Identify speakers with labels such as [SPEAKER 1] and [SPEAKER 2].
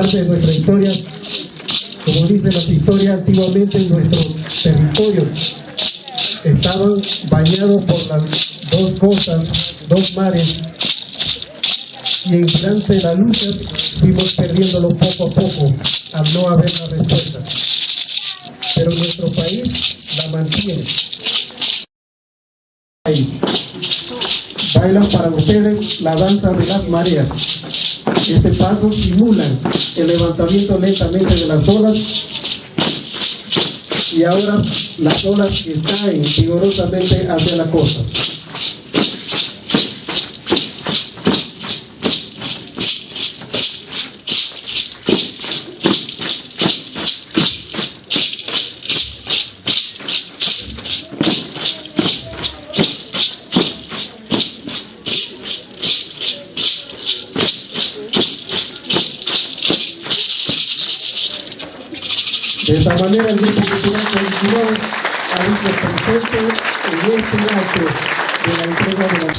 [SPEAKER 1] parte de nuestra historia. Como dicen las historias, antiguamente nuestros territorios estaban bañados por las dos costas, dos mares, y durante la lucha fuimos perdiéndolo poco a poco al no haber la respuesta. Pero nuestro país la mantiene. Bailan para ustedes la danza de las mareas. Este paso simula el levantamiento lentamente de las olas, y ahora las olas que caen vigorosamente hacia la costa. De esta manera, el Grupo Cultural Tradicional ha visto presente en este acto de la entrega de la